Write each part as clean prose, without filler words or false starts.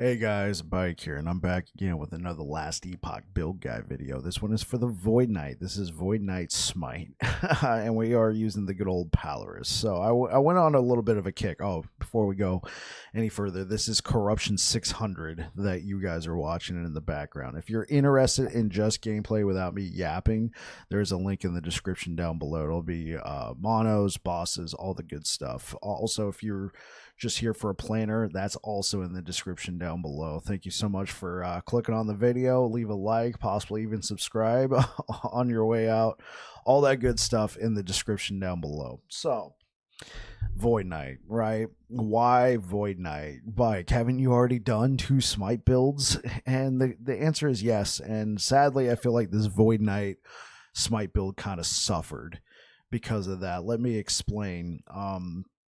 Hey guys, Bike here, and I'm back again with another Last Epoch build guide video. This one is for the Void Knight. This is Void Knight Smite, and we are using the good old Polaris. So I went on a little bit of a kick. Oh, before we go any further, this is Corruption 600 that you guys are watching in the background. If you're interested in just gameplay without me yapping, there's a link in the description down below. It'll be monos, bosses, all the good stuff. Also, if you're just here for a planner, that's also in the description down below. Thank you so much for clicking on the video. Leave a like, possibly even subscribe on your way out. All that good stuff in the description down below. So, Void Knight, right? Why Void Knight? Bike, haven't you already done 2 Smite builds? And the answer is yes. And sadly, I feel like this Void Knight Smite build kind of suffered because of that. Let me explain.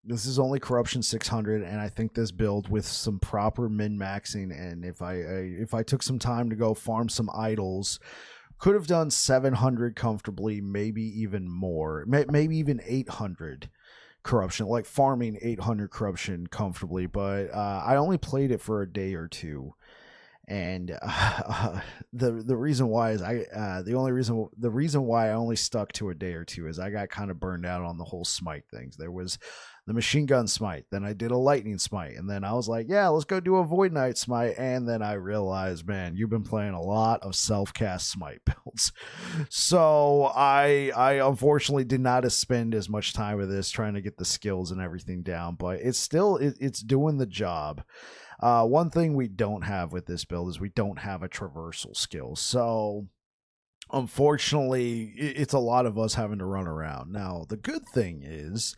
This is only Corruption 600, and I think this build with some proper min-maxing, and if I took some time to go farm some idols, could have done 700 comfortably, maybe even more, maybe even 800 corruption, like farming 800 corruption comfortably. But I only played it for a day or two. And the reason why is the reason why I only stuck to a day or two is I got kind of burned out on the whole Smite things. There was the machine gun Smite, then I did a lightning Smite, and then I was like, yeah, let's go do a Void Knight Smite, and then I realized, man, you've been playing a lot of self-cast Smite builds. So I unfortunately did not spend as much time with this trying to get the skills and everything down, but it's doing the job. One thing we don't have with this build is we don't have a traversal skill. So unfortunately, it's a lot of us having to run around. Now, the good thing is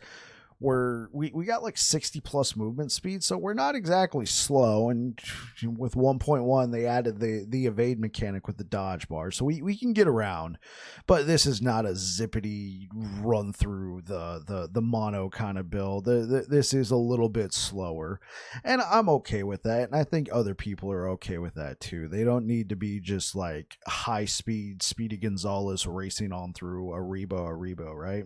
we got like 60 plus movement speed, so we're not exactly slow. And with 1.1 they added the evade mechanic with the dodge bar, so we can get around, but this is not a zippity run through the mono kind of build. This is a little bit slower, and I'm okay with that, and I think other people are okay with that too. They don't need to be just like high speed Speedy Gonzalez racing on through Aribo, right?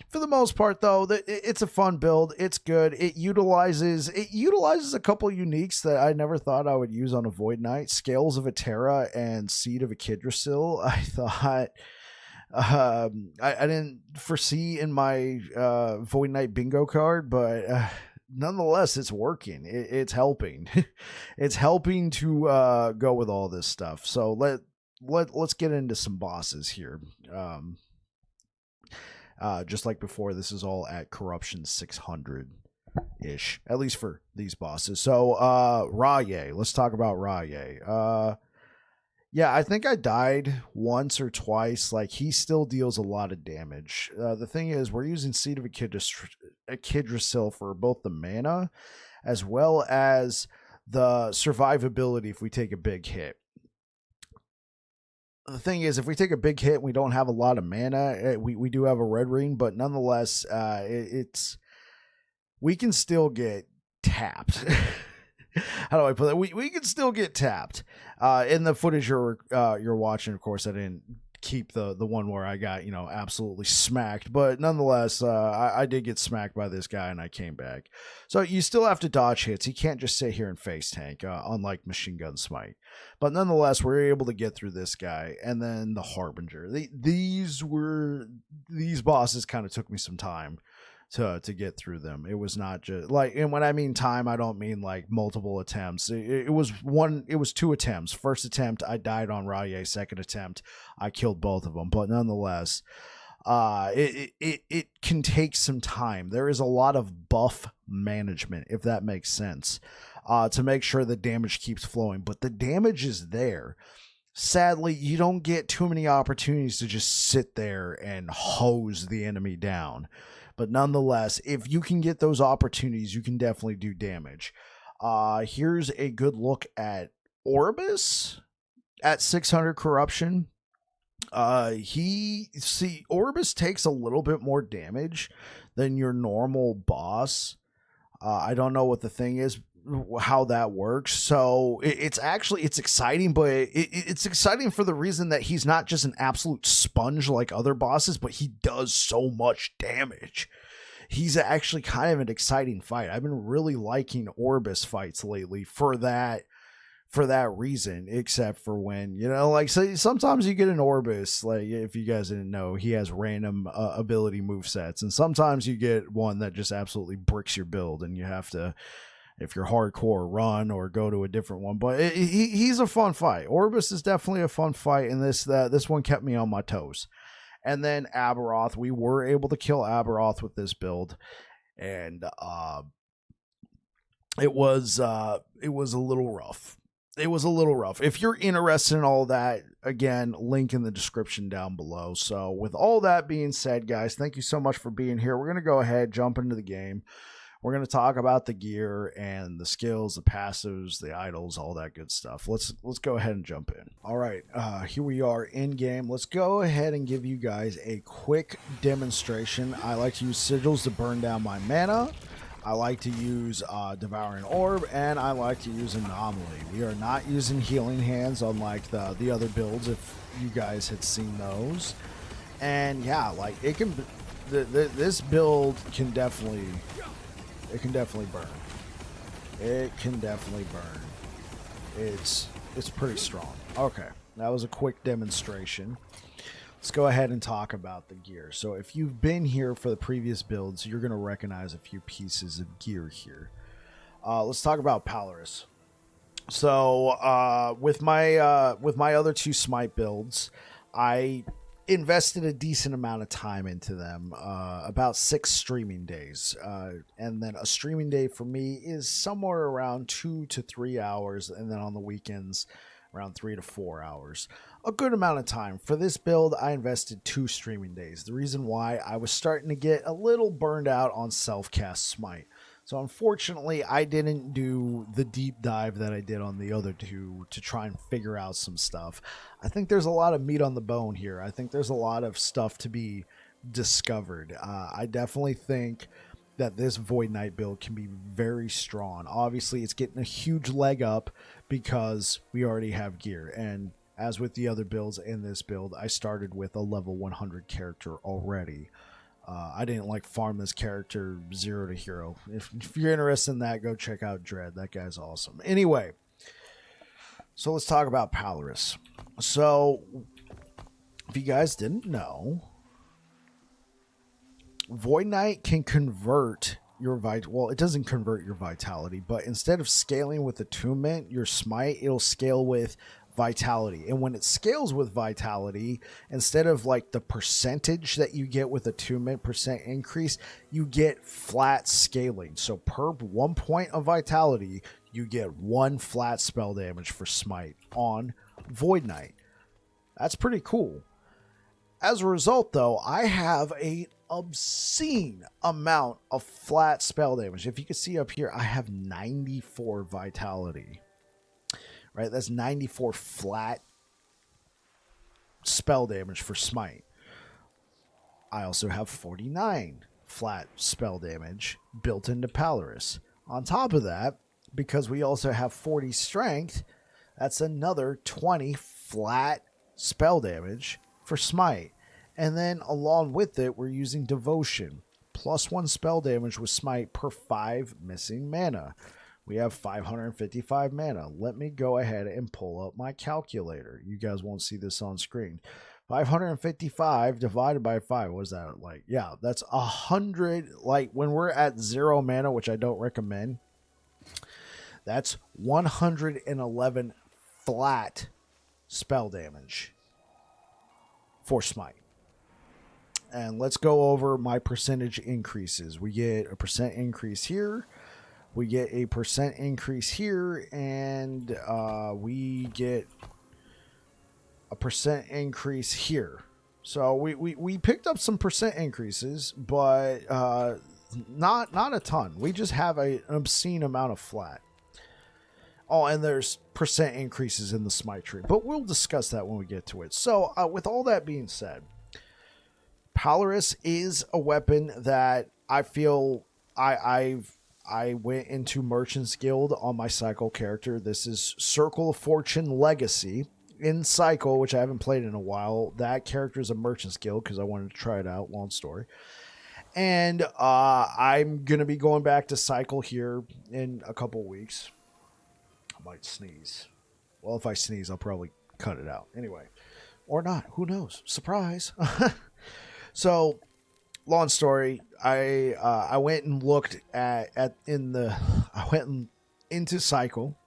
For the most part, though, it's a fun build. It's good. It utilizes a couple uniques that I never thought I would use on a Void Knight. Scales of a Terra and Seed of a Kidrasil. I thought I didn't foresee in my Void Knight bingo card, but nonetheless, it's working. It's helping. It's helping to go with all this stuff. So let's get into some bosses here. Just like before, this is all at Corruption 600-ish, at least for these bosses. So, Raye. Let's talk about Raye. Yeah, I think I died once or twice. Like, he still deals a lot of damage. The thing is, we're using Seed of a Kidrasil for both the mana as well as the survivability if we take a big hit. The thing is, if we take a big hit and we don't have a lot of mana, we do have a red ring, but nonetheless, we can still get tapped. How do I put that? We can still get tapped. In the footage you're watching, of course, I didn't keep the one where I got absolutely smacked, but nonetheless, I did get smacked by this guy and I came back. So you still have to dodge hits. You can't just sit here and face tank, unlike Machine Gun Smite. But nonetheless, we're able to get through this guy. And then the Harbinger. These bosses kind of took me some time to get through them. It was not just like, and when I mean time, I don't mean like multiple attempts. It was 2 attempts. First attempt, I died on Raye. Second attempt, I killed both of them. But nonetheless, it can take some time. There is a lot of buff management, if that makes sense, to make sure the damage keeps flowing. But the damage is there. Sadly, you don't get too many opportunities to just sit there and hose the enemy down. But nonetheless, if you can get those opportunities, you can definitely do damage. Here's a good look at Orbis at 600 corruption. Orbis takes a little bit more damage than your normal boss. I don't know what the thing is, how that works. So it's exciting, but it's exciting for the reason that he's not just an absolute sponge like other bosses, but he does so much damage. he's actually kind of an exciting fight. I've been really liking Orbis fights lately for that reason, except for when, like, so sometimes you get an Orbis, like, if you guys didn't know, he has random ability movesets, and sometimes you get one that just absolutely bricks your build, and you have to, if you're hardcore, run or go to a different one. But he's a fun fight. Orbis is definitely a fun fight, and this one kept me on my toes. And then Aberoth, we were able to kill Aberoth with this build, and it was a little rough. It was a little rough. If you're interested in all that, again, link in the description down below. So with all that being said, guys, thank you so much for being here. We're going to go ahead, jump into the game. We're going to talk about the gear and the skills, the passives, the idols, all that good stuff. Let's go ahead and jump in. All right, here we are in game. Let's go ahead and give you guys a quick demonstration. I like to use sigils to burn down my mana. I like to use Devouring Orb, and I like to use Anomaly. We are not using Healing Hands unlike the other builds, if you guys had seen those. And yeah, like, it can, this build can definitely, it can definitely burn. It can definitely burn. It's pretty strong. Okay, that was a quick demonstration. Let's go ahead and talk about the gear. So if you've been here for the previous builds, you're going to recognize a few pieces of gear here. Let's talk about Polaris. So with my other two Smite builds, I invested a decent amount of time into them, about 6 streaming days. And then a streaming day for me is somewhere around 2 to 3 hours. And then on the weekends, around 3 to 4 hours. A good amount of time. For this build, I invested 2 streaming days. The reason why, I was starting to get a little burned out on self-cast Smite. So unfortunately, I didn't do the deep dive that I did on the other two to try and figure out some stuff. I think there's a lot of meat on the bone here. I think there's a lot of stuff to be discovered. I definitely think that this Void Knight build can be very strong. Obviously, it's getting a huge leg up because we already have gear. And as with the other builds in this build, I started with a level 100 character already. I didn't like farm this character 0 to hero. If you're interested in that, go check out Dread. That guy's awesome. Anyway, so let's talk about Polaris. So if you guys didn't know, Void Knight can convert your well, it doesn't convert your vitality, but instead of scaling with attunement, your Smite, it'll scale with vitality. And when it scales with vitality, instead of like the percentage that you get with attunement percent increase, you get flat scaling. So per 1 point of vitality, you get 1 flat spell damage for Smite on Void Knight. That's pretty cool. As a result, though, I have a obscene amount of flat spell damage. If you can see up here, I have 94 vitality. Right? That's 94 flat spell damage for Smite. I also have 49 flat spell damage built into Polaris. On top of that, because we also have 40 strength, that's another 20 flat spell damage for Smite. And then along with it, we're using Devotion. +1 spell damage with Smite per 5 missing mana. We have 555 mana. Let me go ahead and pull up my calculator. You guys won't see this on screen. 555 divided by 5. What is that like? Yeah, that's 100. Like when we're at 0 mana, which I don't recommend, that's 111 flat spell damage for Smite. And let's go over my percentage increases. We get a percent increase here. We get a percent increase here. And we get a percent increase here. So we picked up some percent increases, but not a ton. We just have an obscene amount of flat. Oh, and there's percent increases in the Smite tree. But we'll discuss that when we get to it. So with all that being said, Polaris is a weapon that I feel I went into Merchant's Guild on my Cycle character. This is Circle of Fortune Legacy in Cycle, which I haven't played in a while. That character is a Merchant's Guild because I wanted to try it out. Long story. And I'm going to be going back to cycle here in a couple weeks. I might sneeze. Well, if I sneeze, I'll probably cut it out. Anyway, or not. Who knows? Surprise. So, long story. I went and looked I went into cycle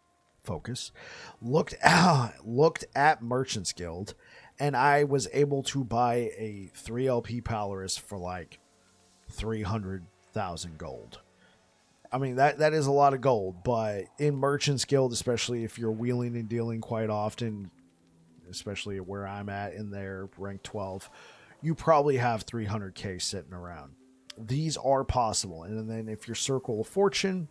focus, looked at Merchants Guild, and I was able to buy a 3 LP Polaris for like 300,000 gold. I mean, that is a lot of gold, but in Merchants Guild, especially if you're wheeling and dealing quite often, especially where I'm at in their rank 12, you probably have 300k sitting around. These are possible. And then if your Circle of Fortune,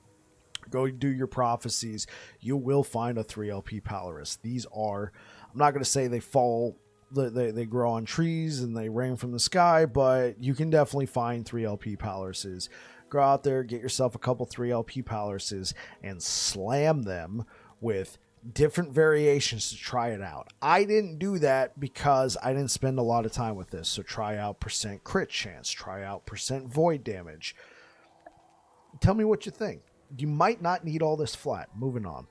go do your prophecies, you will find a 3 LP Polaris. These are, I'm not going to say they fall, they grow on trees and they rain from the sky, but you can definitely find 3 LP Polarises. Go out there, get yourself a couple 3 LP Polarises and slam them with different variations to try it out. I didn't do that because I didn't spend a lot of time with this. So try out percent crit chance, try out percent void damage. Tell me what you think. You might not need all this flat. Moving on.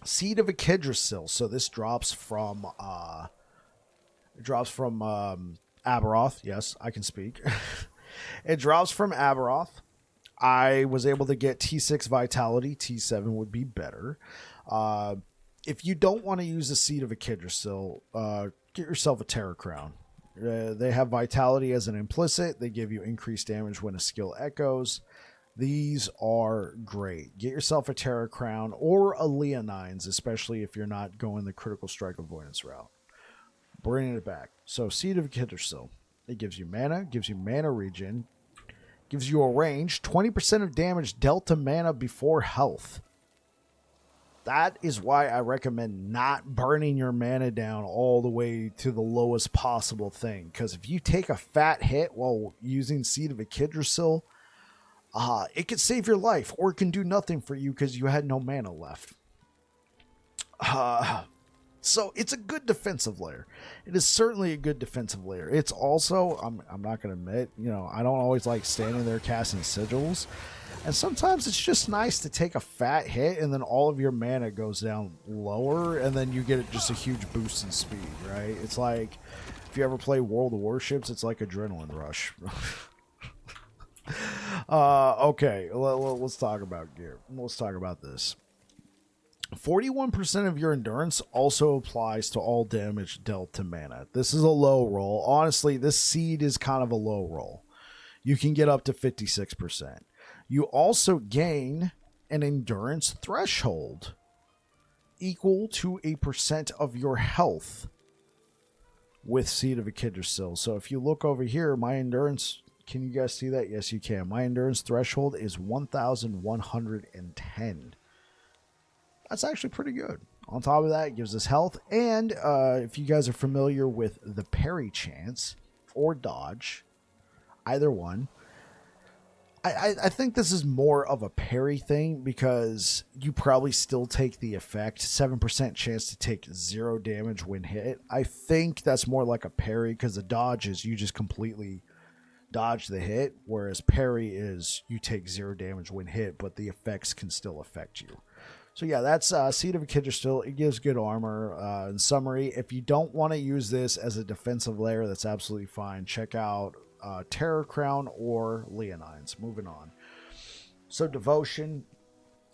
Seed of Echidrosil. So this drops from Aberoth. Yes, I can speak. It drops from Aberoth. I was able to get T6 Vitality. T7 would be better. If you don't want to use the Seed of Echidrosil, get yourself a Terror Crown. They have Vitality as an implicit. They give you increased damage when a skill echoes. These are great. Get yourself a Terror Crown or a Leonines, especially if you're not going the Critical Strike Avoidance route. Bringing it back. So, Seed of Echidrosil. It gives you mana regen, gives you a range, 20% of damage dealt to mana before health. That is why I recommend not burning your mana down all the way to the lowest possible thing. Because if you take a fat hit while using Seed of Echidrosil, it could save your life, or it can do nothing for you because you had no mana left. So it's a good defensive layer. It is certainly a good defensive layer. It's also, I'm not going to admit, I don't always like standing there casting sigils. And sometimes it's just nice to take a fat hit and then all of your mana goes down lower and then you get just a huge boost in speed, right? It's like, if you ever play World of Warships, it's like adrenaline rush. Okay, let's talk about gear. Let's talk about this. 41% of your endurance also applies to all damage dealt to mana. This is a low roll. Honestly, this seed is kind of a low roll. You can get up to 56%. You also gain an endurance threshold equal to a percent of your health with Seed of Echidrosil. So if you look over here, my endurance, can you guys see that? Yes, you can. My endurance threshold is 1,110. That's actually pretty good. On top of that, it gives us health. And if you guys are familiar with the parry chance or dodge, either one, I think this is more of a parry thing because you probably still take the effect. 7% chance to take 0 damage when hit. I think that's more like a parry because the dodge is you just completely dodge the hit, whereas parry is you take 0 damage when hit, but the effects can still affect you. So yeah, that's Seed of Echidrosil. It gives good armor. In summary, if you don't want to use this as a defensive layer, that's absolutely fine. Check out Terror Crown or Leonines. Moving on. So Devotion,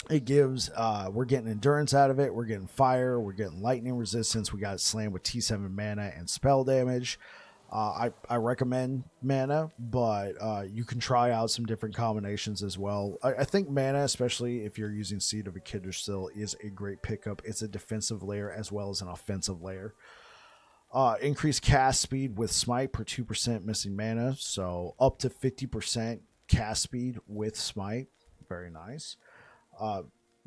it gives, we're getting endurance out of it. We're getting fire. We're getting lightning resistance. We got it slammed with T7 mana and spell damage. I recommend mana, but you can try out some different combinations as well. I think mana, especially if you're using Seed of Echidrosil, is a great pickup. It's a defensive layer as well as an offensive layer. Increased cast speed with Smite per 2% missing mana, so up to 50% cast speed with Smite. Very nice.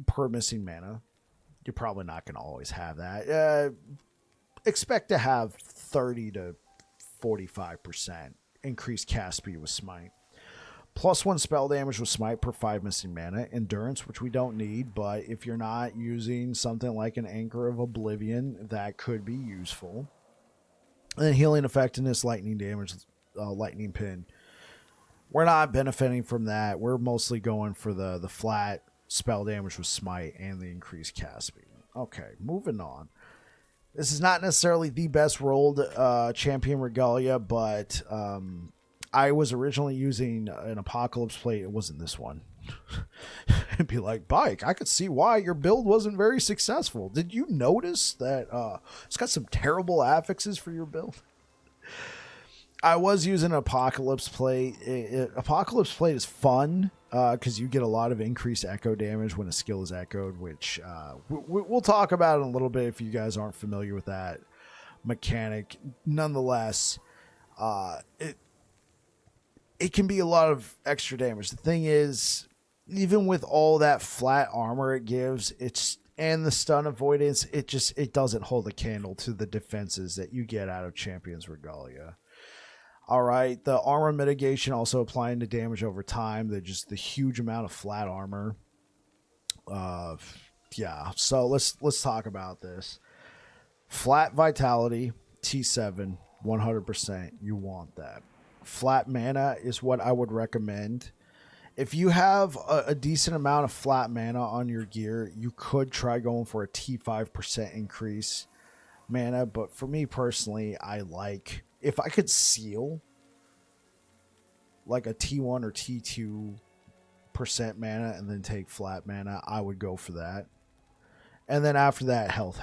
Per missing mana. You're probably not going to always have that. Expect to have 30 to 45% increased cast speed with Smite. +1 spell damage with Smite per 5 missing mana. Endurance, which we don't need, but if you're not using something like an Anchor of Oblivion, that could be useful. And then healing effectiveness, lightning damage, lightning pin. we're not benefiting from that. We're mostly going for the flat spell damage with Smite and the increased cast speed. Okay, moving on. This is not necessarily the best rolled champion Regalia, but I was originally using an Apocalypse plate. It wasn't this one. It'd be like, Bike, I could see why your build wasn't very successful. Did you notice that it's got some terrible affixes for your build? I was using Apocalypse plate. Apocalypse plate is fun because you get a lot of increased echo damage when a skill is echoed, which we'll talk about in a little bit if you guys aren't familiar with that mechanic. Nonetheless, it can be a lot of extra damage. The thing is, even with all that flat armor it gives, and the stun avoidance, it doesn't hold a candle to the defenses that you get out of Champion's Regalia. All right, the armor mitigation also applying the damage over time. The huge amount of flat armor. Yeah. So let's talk about this. Flat vitality, T7, 100%. You want that. Flat mana is what I would recommend. If you have a decent amount of flat mana on your gear, you could try going for a T5% increase mana. But for me personally, I like, if I could seal like a T1 or T2% mana and then take flat mana, I would go for that. And then after that, health.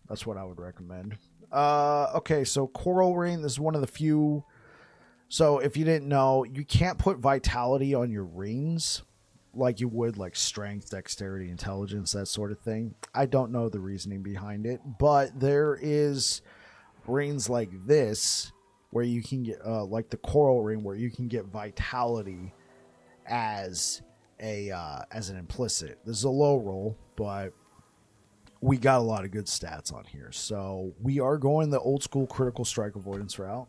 That's what I would recommend. Okay, so Coral Ring, this is one of the few. So if you didn't know, you can't put vitality on your rings like you would like strength, dexterity, intelligence, that sort of thing. I don't know the reasoning behind it, but there is rings like this where you can get like the Coral Ring, where you can get vitality as an implicit. This is a low roll, but we got a lot of good stats on here. So we are going the old school critical strike avoidance route.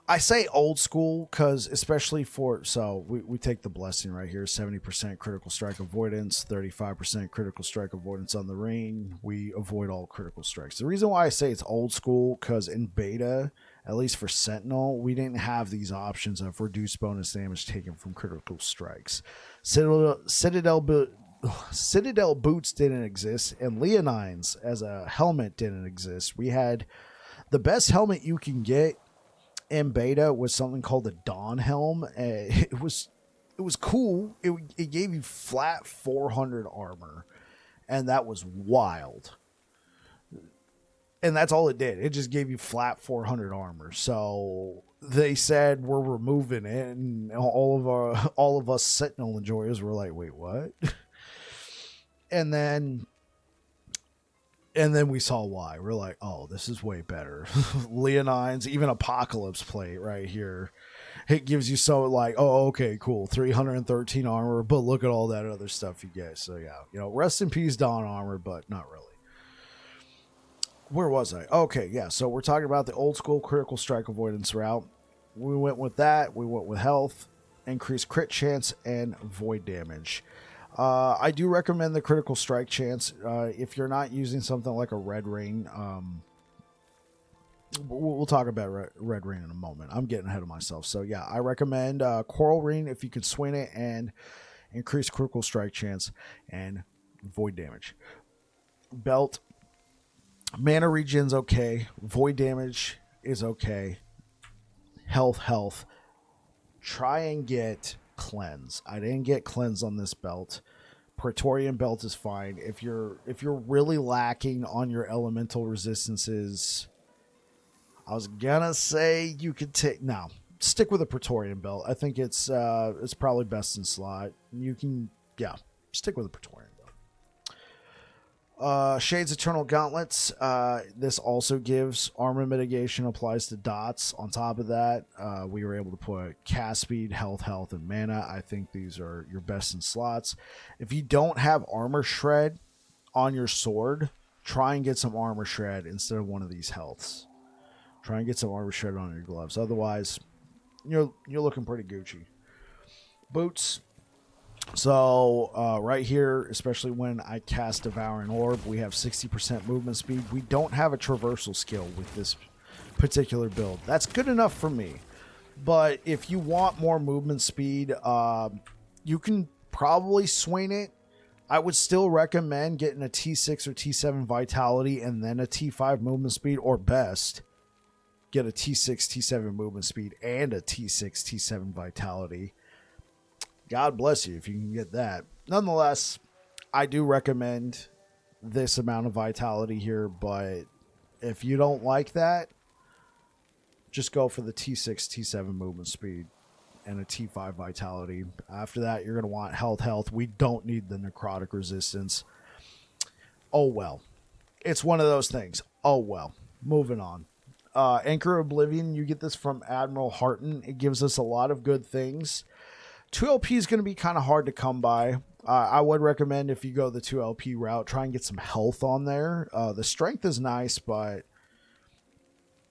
I say old school because especially so we take the blessing right here, 70% critical strike avoidance, 35% critical strike avoidance on the ring. We avoid all critical strikes. The reason why I say it's old school, because in beta, at least for Sentinel, we didn't have these options of reduced bonus damage taken from critical strikes. Citadel boots didn't exist, and Leonines as a helmet didn't exist. We had the best helmet you can get in beta was something called the Dawn Helm. It was cool. It gave you flat 400 armor, and that was wild. And that's all it did. It just gave you flat 400 armor. So they said we're removing it, and all of us Sentinel enjoyers were like, wait, what? And then we saw why. We're like, oh, this is way better. Leonines, even Apocalypse plate right here. It gives you so like, oh, okay, cool. 313 armor, but look at all that other stuff you get. So yeah, rest in peace, Dawn armor, but not really. Where was I? Okay, yeah. So we're talking about the old school critical strike avoidance route. We went with that. We went with health, increased crit chance, and void damage. I do recommend the critical strike chance if you're not using something like a red ring. We'll talk about red ring in a moment. I'm getting ahead of myself. So yeah, I recommend Coral Ring if you can swing it, and increase critical strike chance and void damage. Belt, mana regen's okay. Void damage is okay. Health. Try and get cleanse. I didn't get cleanse on this belt. Praetorian belt is fine. If you're really lacking on your elemental resistances, I was gonna say you could stick with a Praetorian belt. I think it's probably best in slot. You can stick with a Praetorian belt. Shades Eternal Gauntlets. This also gives armor mitigation, applies to dots. On top of that, we were able to put cast speed, health, and mana. I think these are your best in slots. If you don't have armor shred on your sword, try and get some armor shred instead of one of these healths. Try and get some armor shred on your gloves. Otherwise, you're looking pretty Gucci. Boots. So right here, especially when I cast Devouring Orb, we have 60% movement speed. We don't have a traversal skill with this particular build. That's good enough for me. But if you want more movement speed, you can probably swing it. I would still recommend getting a T6 or T7 vitality and then a T5 movement speed, or best, get a T6, T7 movement speed and a T6, T7 vitality. God bless you if you can get that. Nonetheless, I do recommend this amount of vitality here, but if you don't like that, just go for the T6, T7 movement speed and a T5 vitality. After that, you're going to want health. We don't need the necrotic resistance. Oh, well. It's one of those things. Oh, well. Moving on. Anchor Oblivion, you get this from Admiral Harton. It gives us a lot of good things. 2LP is going to be kind of hard to come by. I would recommend if you go the 2LP route, try and get some health on there. The strength is nice, but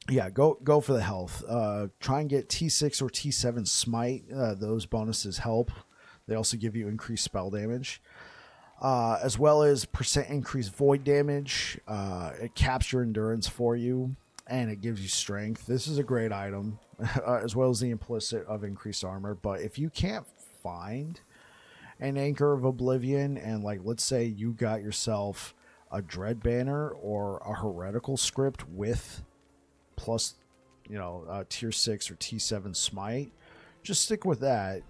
yeah, go for the health. Try and get T6 or T7 Smite. Those bonuses help. They also give you increased spell damage. As well as percent increased void damage. It caps your endurance for you, and it gives you strength. This is a great item, as well as the implicit of increased armor. But if you can't find an Anchor of Oblivion, and like let's say you got yourself a Dread Banner or a Heretical Script with plus, tier 6 or T7 Smite, just stick with that.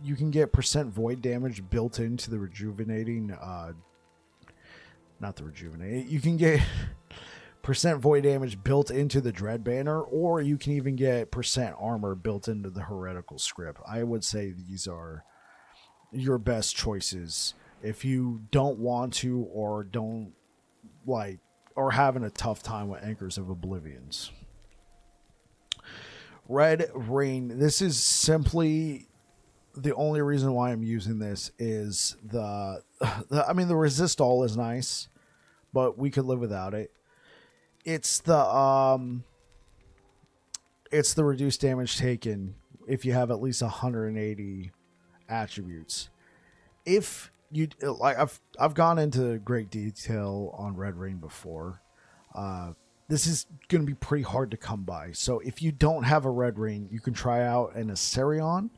You can get percent void damage built into the rejuvenating, not the rejuvenate. You can get percent void damage built into the Dread Banner, or you can even get percent armor built into the Heretical Script. I would say these are your best choices if you don't want to, or don't like, or having a tough time with Anchors of Oblivions. Red Rain. This is simply the only reason why I'm using this is the resist all is nice, but we could live without it. It's the reduced damage taken if you have at least 180 attributes. If you like, I've gone into great detail on Red Rain before. This is going to be pretty hard to come by. So if you don't have a Red Ring, you can try out an Asterion.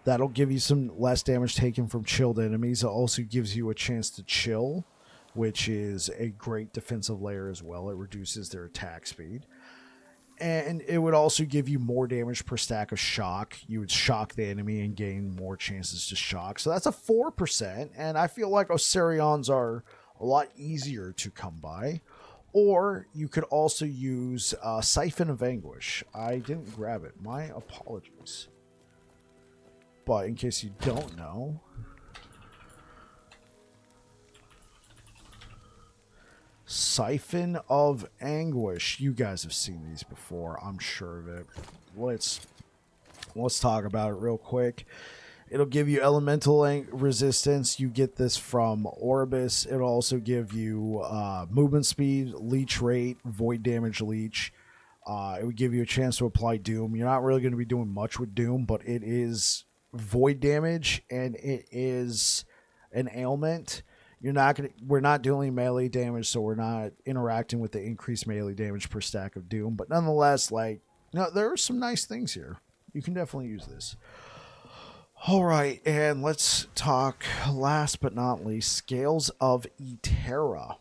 That'll give you some less damage taken from chilled enemies. It also gives you a chance to chill, which is a great defensive layer as well. It reduces their attack speed. And it would also give you more damage per stack of shock. You would shock the enemy and gain more chances to shock. So that's a 4%. And I feel like Asterions are a lot easier to come by. Or you could also use Siphon of Anguish. I didn't grab it. My apologies. But in case you don't know, Siphon of Anguish. You guys have seen these before, I'm sure of it. Let's talk about it real quick. It'll give you elemental resistance. You get this from Orbis. It'll also give you movement speed, leech rate, void damage leech. It would give you a chance to apply Doom. You're not really going to be doing much with Doom, but it is void damage and it is an ailment. We're not doing melee damage, so we're not interacting with the increased melee damage per stack of Doom. But nonetheless, there are some nice things here. You can definitely use this. All right, and let's talk, last but not least, Scales of Eterra.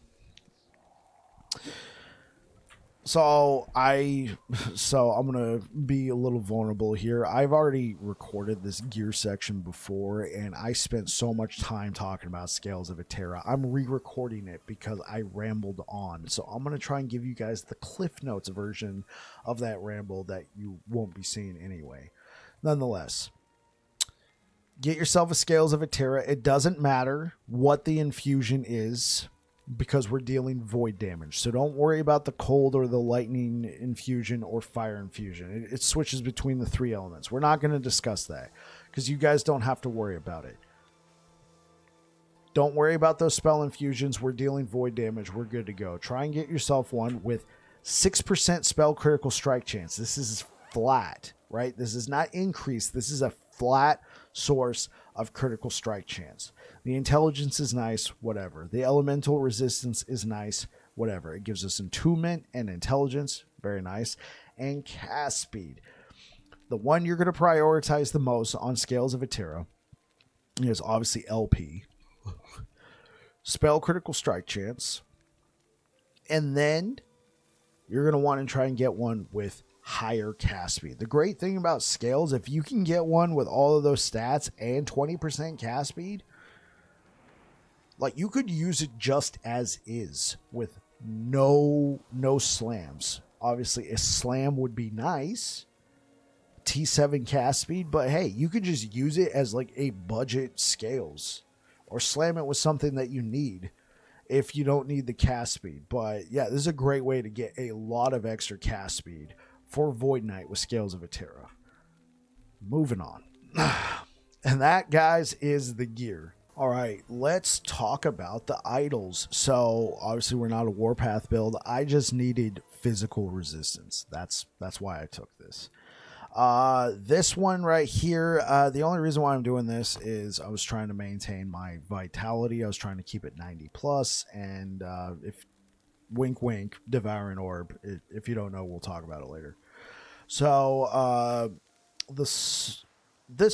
So I'm going to be a little vulnerable here. I've already recorded this gear section before, and I spent so much time talking about Scales of Eterra. I'm re-recording it because I rambled on. So I'm going to try and give you guys the Cliff Notes version of that ramble that you won't be seeing anyway. Nonetheless, get yourself a Scales of Eterra. It doesn't matter what the infusion is, because we're dealing void damage. So don't worry about the cold or the lightning infusion or fire infusion. It switches between the three elements. We're not going to discuss that because you guys don't have to worry about it. Don't worry about those spell infusions. We're dealing void damage. We're good to go. Try and get yourself one with 6% spell critical strike chance. This is flat, right? This is not increased. This is a flat source of critical strike chance. The intelligence is nice, whatever. The elemental resistance is nice, whatever. It gives us attunement and intelligence, very nice. And cast speed. The one you're going to prioritize the most on Scales of Atera is obviously LP, spell critical strike chance, and then you're going to want to try and get one with higher cast speed. The great thing about Scales, if you can get one with all of those stats and 20% cast speed, like, you could use it just as is with no slams. Obviously, a slam would be nice, T7 cast speed, but hey, you could just use it as like a budget Scales, or slam it with something that you need if you don't need the cast speed. But yeah, this is a great way to get a lot of extra cast speed for Void Knight with Scales of Atera. Moving on. And that, guys, is the gear. All right, let's talk about the idols. So obviously we're not a Warpath build. I just needed physical resistance. That's why I took this. This one right here, the only reason why I'm doing this is I was trying to maintain my vitality. I was trying to keep it 90 plus, and if wink wink, Devouring Orb, if you don't know, we'll talk about it later. So this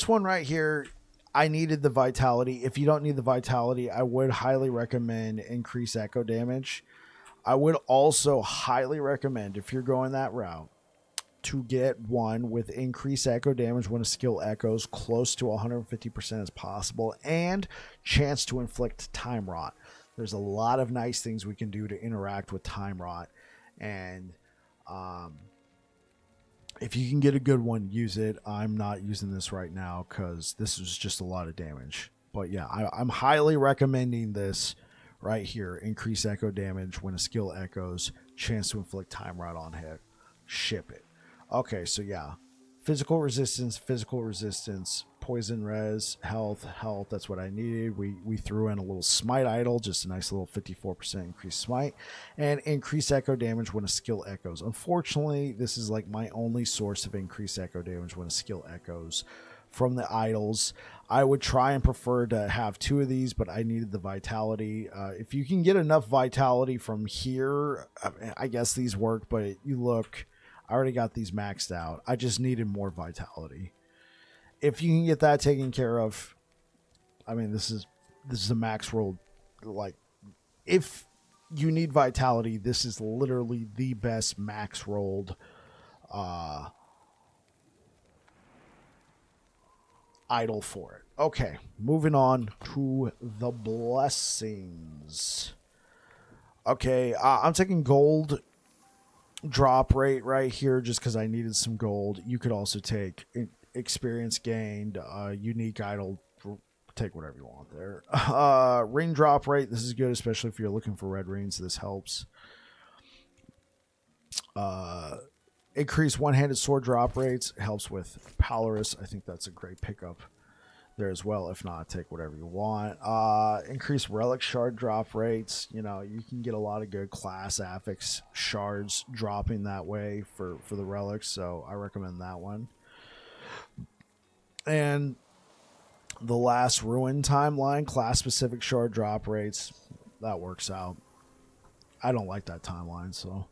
one right here, I needed the vitality. If you don't need the vitality, I would highly recommend increase echo damage. I would also highly recommend, if you're going that route, to get one with increased echo damage when a skill echoes close to 150% as possible, and chance to inflict time rot. There's a lot of nice things we can do to interact with time rot, and if you can get a good one, use it. I'm not using this right now because this is just a lot of damage. But yeah, I'm highly recommending this right here. Increase echo damage when a skill echoes. Chance to inflict time rot on hit. Ship it. Okay, so yeah. Physical resistance, poison res, health. That's what I needed. We threw in a little smite idol, just a nice little 54% increased smite, and increased echo damage when a skill echoes. Unfortunately, this is like my only source of increased echo damage when a skill echoes from the idols. I would try and prefer to have two of these, but I needed the vitality. If you can get enough vitality from here, I guess these work, but you look, I already got these maxed out. I just needed more vitality. If you can get that taken care of, I mean, this is a max roll. Like, if you need vitality, this is literally the best max rolled idol for it. Okay, moving on to the blessings. Okay, I'm taking gold drop rate right here just because I needed some gold. You could also take experience gained, unique idol, take whatever you want there. Ring drop rate, this is good, especially if you're looking for red rings. This helps. Increase one-handed sword drop rates, helps with Polaris. I think that's a great pickup there as well. If not, take whatever you want. Increase relic shard drop rates. You know, you can get a lot of good class affix shards dropping that way for the relics, so I recommend that one. And the last ruin timeline, class specific shard drop rates, that works out. I don't like that timeline, so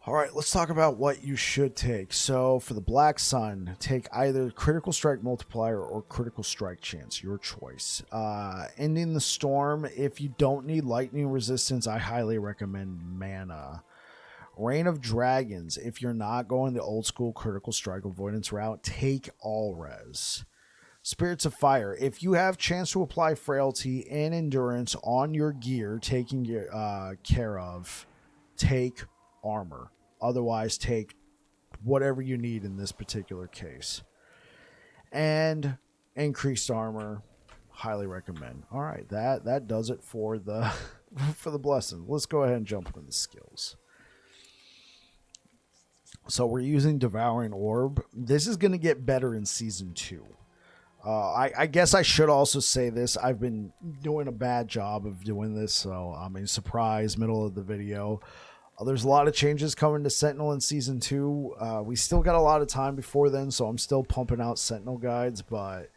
all right, let's talk about what you should take. So for the Black Sun, take either critical strike multiplier or critical strike chance, your choice. Ending the storm, if you don't need lightning resistance, I highly recommend mana. Reign of Dragons, if you're not going the old school critical strike avoidance route, take all res. Spirits of Fire, if you have chance to apply frailty and endurance on your gear taking care of, take armor. Otherwise, take whatever you need in this particular case. And increased armor, highly recommend. All right, that does it for the for the blessing. Let's go ahead and jump into the skills. So we're using Devouring Orb. This is going to get better in Season 2. I guess I should also say this. I've been doing a bad job of doing this, so I mean, surprise, middle of the video. There's a lot of changes coming to Sentinel in Season 2. We still got a lot of time before then, so I'm still pumping out Sentinel guides, but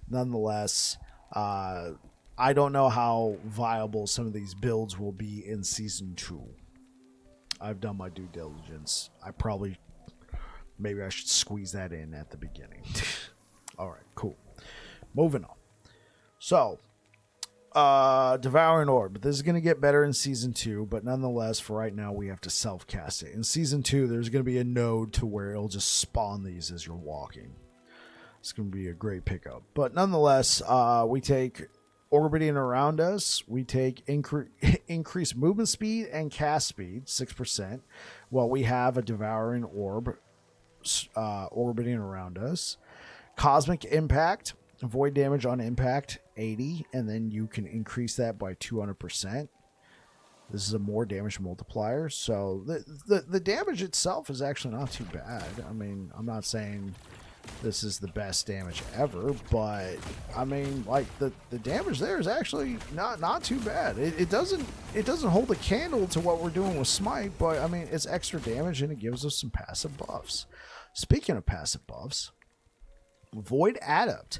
nonetheless, I don't know how viable some of these builds will be in Season 2. I've done my due diligence. I probably Maybe I should squeeze that in at the beginning. All right, cool. Moving on. So, Devouring Orb. This is going to get better in Season 2, but nonetheless, for right now, we have to self-cast it. In Season 2, there's going to be a node to where it'll just spawn these as you're walking. It's going to be a great pickup. But nonetheless, we take Orbiting Around Us. We take increased movement speed and cast speed, 6%. Well, we have a Devouring Orb orbiting around us. Cosmic Impact. Void damage on impact, 80. And then you can increase that by 200%. This is a more damage multiplier. So the damage itself is actually not too bad. I mean, I'm not saying this is the best damage ever, but I mean, like the damage there is actually not too bad. It doesn't hold a candle to what we're doing with Smite, but I mean, it's extra damage and it gives us some passive buffs. Speaking of passive buffs, Void Adept.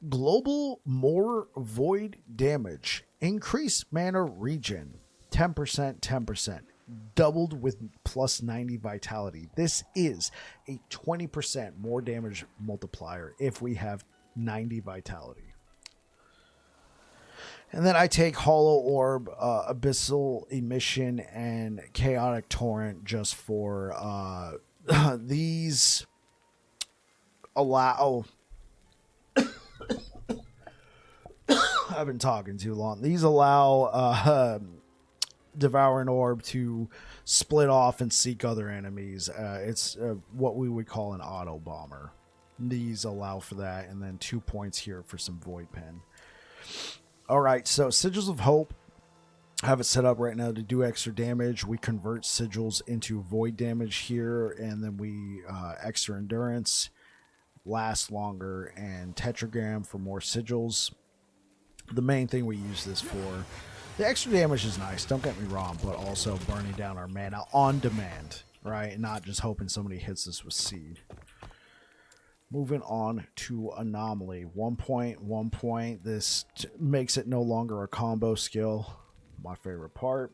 Global more void damage. Increase mana regen. 10%, 10%. Doubled with plus 90 vitality. This is a 20% more damage multiplier if we have 90 vitality. And then I take Hollow Orb, Abyssal Emission, and Chaotic Torrent just for these allow... I've been talking too long. These allow Devouring Orb to split off and seek other enemies. It's what we would call an auto bomber. These allow for that, and then 2 points here for some Void Pen. All right, so Sigils of Hope. I have it set up right now to do extra damage. We convert sigils into void damage here, and then we extra endurance, last longer, and tetragram for more sigils. The main thing we use this for. The extra damage is nice, don't get me wrong, but also burning down our mana on demand, right? Not just hoping somebody hits us with seed. Moving on to Anomaly. 1 point, 1 point. This makes it no longer a combo skill. My favorite part.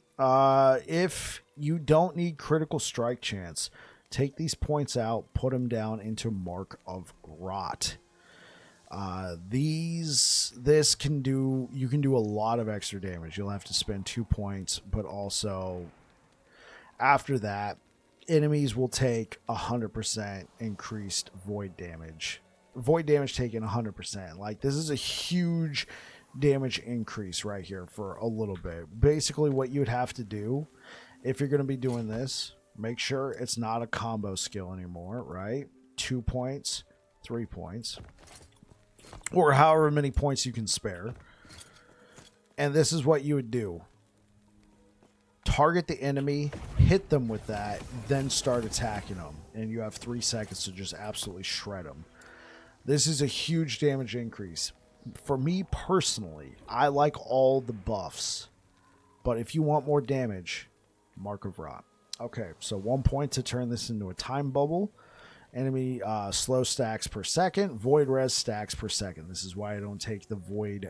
If you don't need critical strike chance, take these points out, put them down into Mark of Rot. This can do, you can do a lot of extra damage. You'll have to spend 2 points, but also after that, enemies will take 100% increased void damage. Void damage taken 100%. Like, this is a huge damage increase right here for a little bit. Basically, what you would have to do if you're going to be doing this, make sure it's not a combo skill anymore, right? 2 points, 3 points, or however many points you can spare. And this is what you would do. Target the enemy, hit them with that, then start attacking them. And you have 3 seconds to just absolutely shred them. This is a huge damage increase. For me personally, I like all the buffs. But if you want more damage, Mark of Rot. Okay, so 1 point to turn this into a time bubble. Enemy slow stacks per second. Void res stacks per second. This is why I don't take the void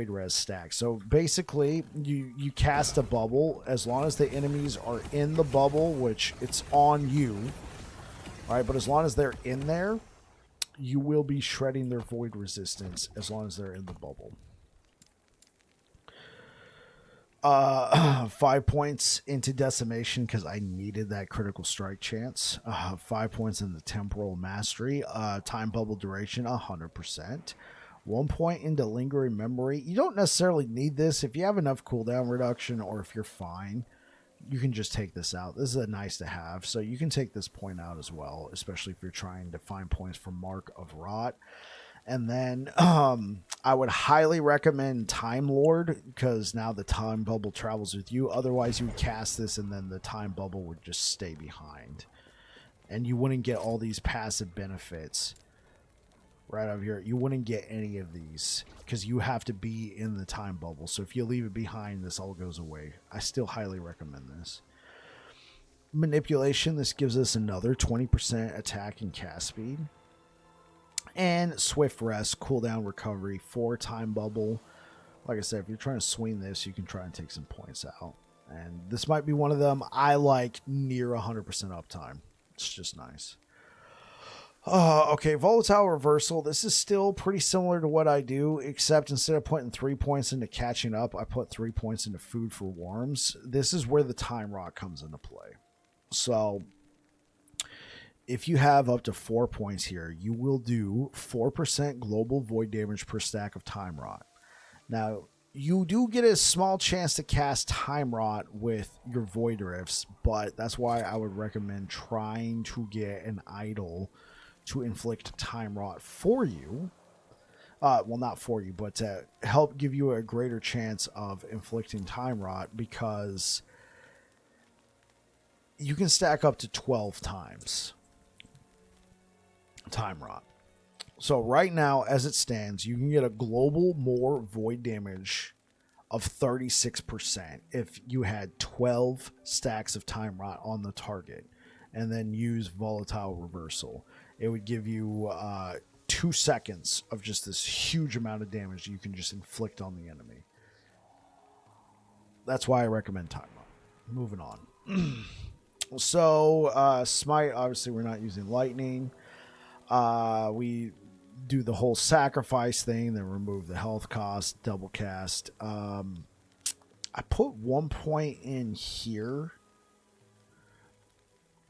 res stack. So basically, you cast a bubble. As long as the enemies are in the bubble, which it's on you, all right? But as long as they're in there, you will be shredding their void resistance as long as they're in the bubble. 5 points into decimation because I needed that critical strike chance. 5 points in the temporal mastery. Time bubble duration 100%. 1 point into lingering memory. You don't necessarily need this. If you have enough cooldown reduction or if you're fine, you can just take this out. This is a nice to have. So you can take this point out as well, especially if you're trying to find points for Mark of Rot. And then I would highly recommend Time Lord, because now the time bubble travels with you. Otherwise, you would cast this and then the time bubble would just stay behind. And you wouldn't get all these passive benefits right over here. You wouldn't get any of these because you have to be in the time bubble. So if you leave it behind, this all goes away. I still highly recommend this. Manipulation. This gives us another 20% attack and cast speed. And Swift Rest, cooldown recovery, 4 time bubble. Like I said, if you're trying to swing this, you can try and take some points out. And this might be one of them. I like near 100% uptime. It's just nice. Okay, volatile reversal. This is still pretty similar to what I do, except instead of putting 3 points into catching up, I put 3 points into food for worms. This is where the time rot comes into play. So if you have up to 4 points here, you will do 4% global void damage per stack of time rot. Now, you do get a small chance to cast time rot with your void rifts, but that's why I would recommend trying to get an idol to inflict time rot for you. Well, not for you, but to help give you a greater chance of inflicting time rot, because you can stack up to 12 times time rot. So right now, as it stands, you can get a global more void damage of 36% if you had 12 stacks of time rot on the target and then use volatile reversal. It would give you 2 seconds of just this huge amount of damage you can just inflict on the enemy. That's why I recommend time rot. Moving on. So Smite, obviously we're not using lightning. We do the whole sacrifice thing, then remove the health cost, double cast. I put 1 point in here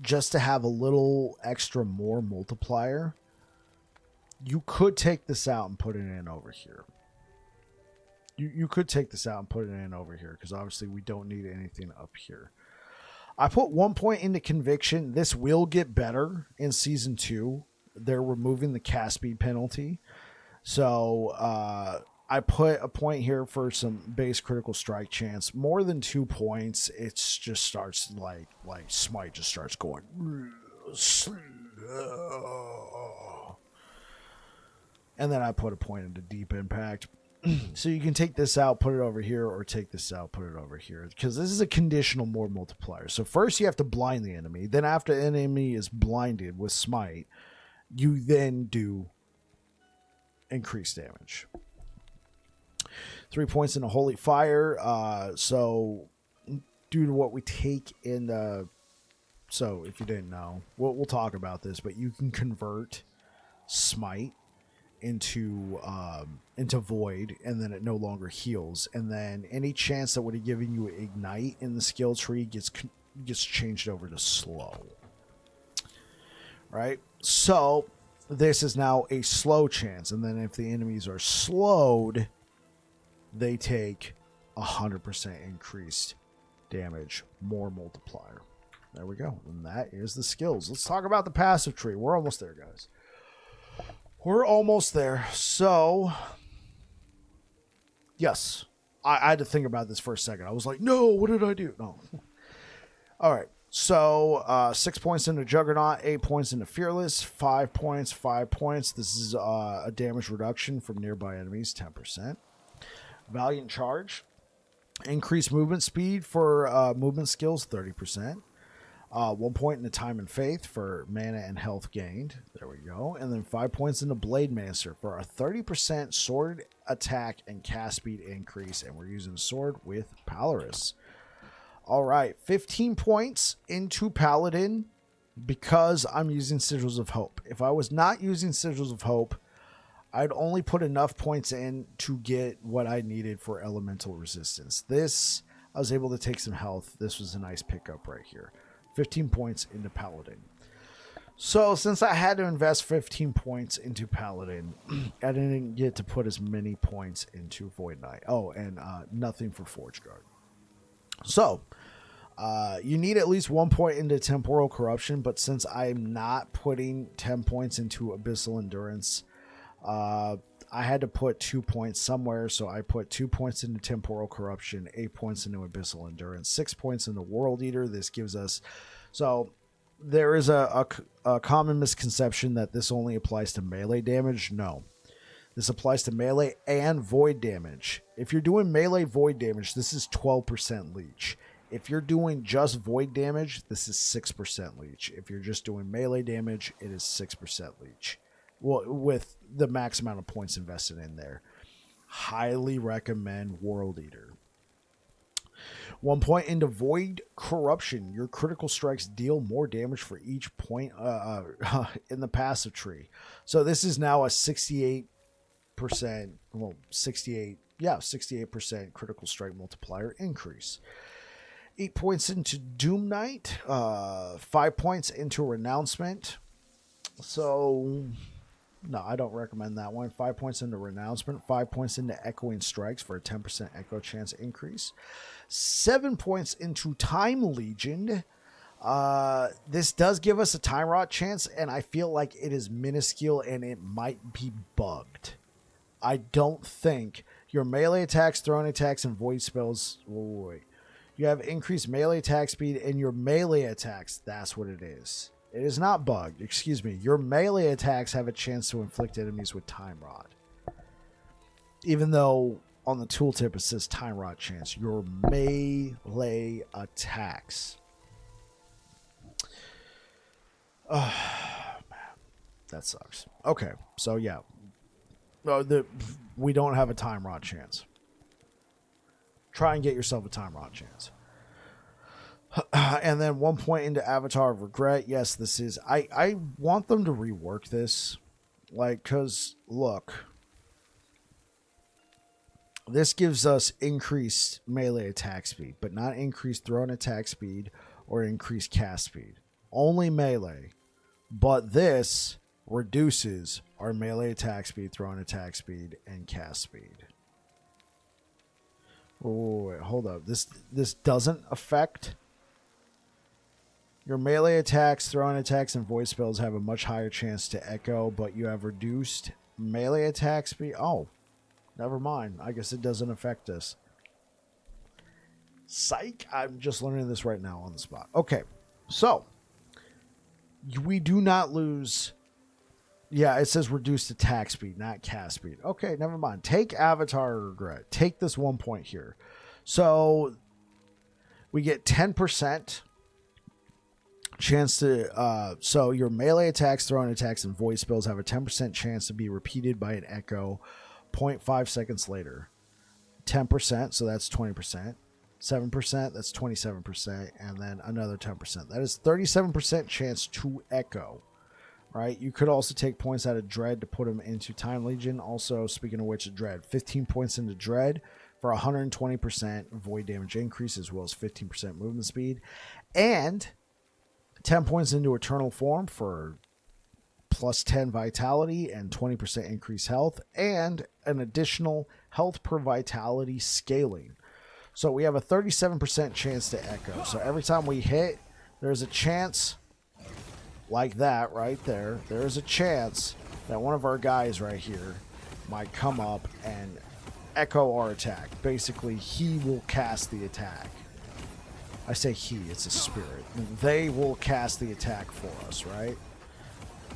just to have a little extra more multiplier. You could take this out and put it in over here. You could take this out and put it in over here, because obviously we don't need anything up here. I put 1 point into conviction. This will get better in season 2. They're removing the cast speed penalty. So I put a point here for some base critical strike chance. More than 2 points, it just starts like Smite just starts going slow. And then I put a point into deep impact. So you can take this out, put it over here, or take this out, put it over here, because this is a conditional more multiplier. So first you have to blind the enemy. Then after the enemy is blinded with Smite, you then do increased damage. 3 points in a holy fire. So due to what we take in the... So if you didn't know, we'll talk about this, but you can convert Smite into void, and then it no longer heals, and then any chance that would have given you ignite in the skill tree gets changed over to slow. Right? So this is now a slow chance, and then if the enemies are slowed, they take 100% increased damage, more multiplier. There we go. And that is the skills. Let's talk about the passive tree. We're almost there, guys. We're almost there. So, yes, I had to think about this for a second. I was like, no, what did I do? No. All right. So 6 points into Juggernaut, 8 points into Fearless, 5 points, 5 points. This is a damage reduction from nearby enemies, 10%. Valiant Charge, increased movement speed for movement skills, 30%. 1 point into Time and Faith for mana and health gained. There we go. And then 5 points into Blade Master for a 30% sword attack and cast speed increase. And we're using sword with Polaris. All right, 15 points into Paladin because I'm using Sigils of Hope. If I was not using Sigils of Hope, I'd only put enough points in to get what I needed for elemental resistance. This, I was able to take some health. This was a nice pickup right here. 15 points into Paladin. So since I had to invest 15 points into Paladin, I didn't get to put as many points into Void Knight. Oh, and nothing for Forge Guard. So you need at least 1 point into Temporal Corruption, but since I'm not putting 10 points into Abyssal Endurance, I had to put 2 points somewhere, so I put 2 points into Temporal Corruption, 8 points into Abyssal Endurance, 6 points into World Eater. This gives us... So there is a common misconception that this only applies to melee damage. No. This applies to melee and void damage. If you're doing melee void damage, this is 12% leech. If you're doing just void damage, this is 6% leech. If you're just doing melee damage, it is 6% leech. Well, with the max amount of points invested in there. Highly recommend World Eater. 1 point into Void Corruption. Your critical strikes deal more damage for each point in the passive tree. So this is now a 68%, well, 68% critical strike multiplier increase. 8 points into Doom Knight, 5 points into Renouncement. So, no, I don't recommend that one. 5 points into Renouncement, 5 points into Echoing Strikes for a 10% echo chance increase. 7 points into Time Legion. This does give us a Time Rot chance, and I feel like it is minuscule and it might be bugged. I don't think your melee attacks, throwing attacks, and void spells. Wait. You have increased melee attack speed in your melee attacks. That's what it is. It is not bugged. Excuse me. Your melee attacks have a chance to inflict enemies with Time Rot. Even though on the tooltip it says Time Rot chance. Your melee attacks. Oh, man. That sucks. Okay. So, yeah. We don't have a Time Rot chance. Try and get yourself a Time Rot chance. And then 1 point into Avatar of Regret. Yes, this is... I want them to rework this. Like, because, look. This gives us increased melee attack speed, but not increased thrown attack speed or increased cast speed. Only melee. But this reduces our melee attack speed, thrown attack speed, and cast speed. Oh, wait, hold up. This doesn't affect... Your melee attacks, thrown attacks, and void spells have a much higher chance to echo, but you have reduced melee attack speed. Oh, never mind. I guess it doesn't affect us. Psych. I'm just learning this right now on the spot. Okay, so we do not lose... Yeah, it says reduced attack speed, not cast speed. Okay, never mind. Take Avatar of Regret. Take this 1 point here. So we get 10% chance to... so your melee attacks, thrown attacks, and void spells have a 10% chance to be repeated by an echo 0.5 seconds later. 10%, so that's 20%. 7%, that's 27%. And then another 10%. That is 37% chance to echo. Right, you could also take points out of Dread to put them into Time Legion. Also, speaking of which, Dread, 15 points into Dread for 120% void damage increase, as well as 15% movement speed, and 10 points into Eternal Form for plus 10 vitality and 20% increased health, and an additional health per vitality scaling. So we have a 37% chance to echo. So every time we hit, there's a chance... like that right there, there's a chance that one of our guys right here might come up and echo our attack. Basically, he will cast the attack. I say he, it's a spirit. They will cast the attack for us, right?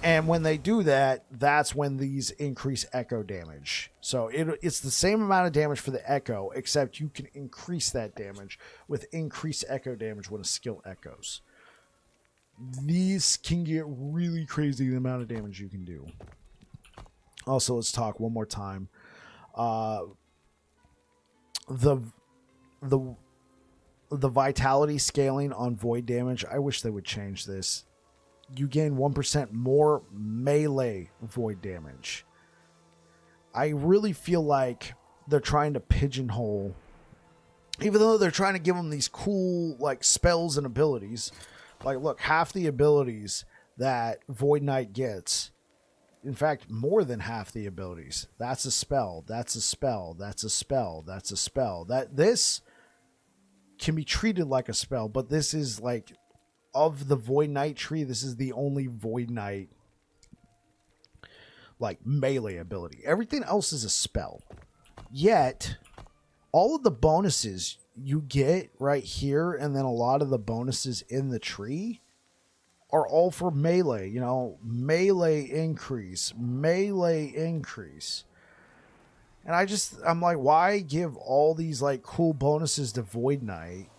And when they do that, that's when these increase echo damage. So it's the same amount of damage for the echo, except you can increase that damage with increased echo damage when a skill echoes. These can get really crazy, the amount of damage you can do. Also, let's talk one more time. The vitality scaling on void damage, I wish they would change this. You gain 1% more melee void damage. I really feel like they're trying to pigeonhole, even though they're trying to give them these cool like spells and abilities. Like, look, half the abilities that Void Knight gets, in fact, more than half the abilities. That's a spell. That's a spell. That's a spell. That's a spell. This can be treated like a spell, but this is like, of the Void Knight tree, this is the only Void Knight like melee ability. Everything else is a spell. Yet, all of the bonuses you get right here, and then a lot of the bonuses in the tree are all for melee. You know, melee increase. And I'm like, why give all these like cool bonuses to Void Knight,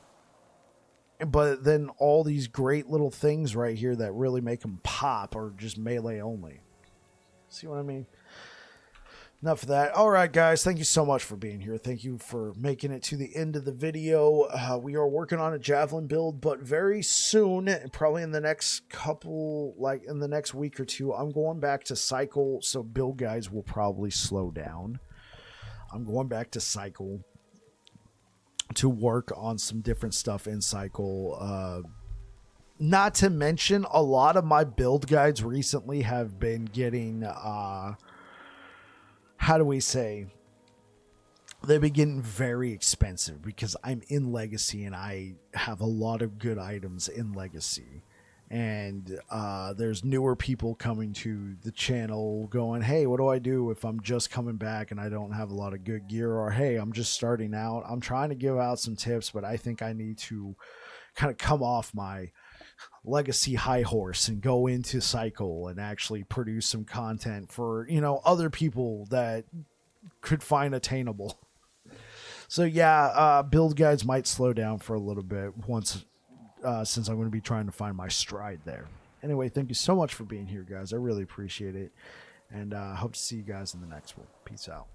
but then all these great little things right here that really make them pop are just melee only? See what I mean? enough of that. All right, guys, thank you so much for being here. Thank you for making it to the end of the video. We are working on a javelin build, but very soon, probably in the next couple, like in the next week or two, I'm going back to cycle, so build guys will probably slow down. I'm going back to cycle to work on some different stuff in cycle. Not to mention, a lot of my build guides recently have been getting how do we say, they've been getting very expensive because I'm in Legacy and I have a lot of good items in Legacy. And there's newer people coming to the channel going, hey, what do I do if I'm just coming back and I don't have a lot of good gear? Or, hey, I'm just starting out. I'm trying to give out some tips, but I think I need to kind of come off my Legacy high horse and go into cycle and actually produce some content for, you know, other people that could find attainable. So yeah, build guides might slow down for a little bit once since I'm going to be trying to find my stride there. Anyway, thank you so much for being here, guys. I really appreciate it, and hope to see you guys in the next one. Peace out.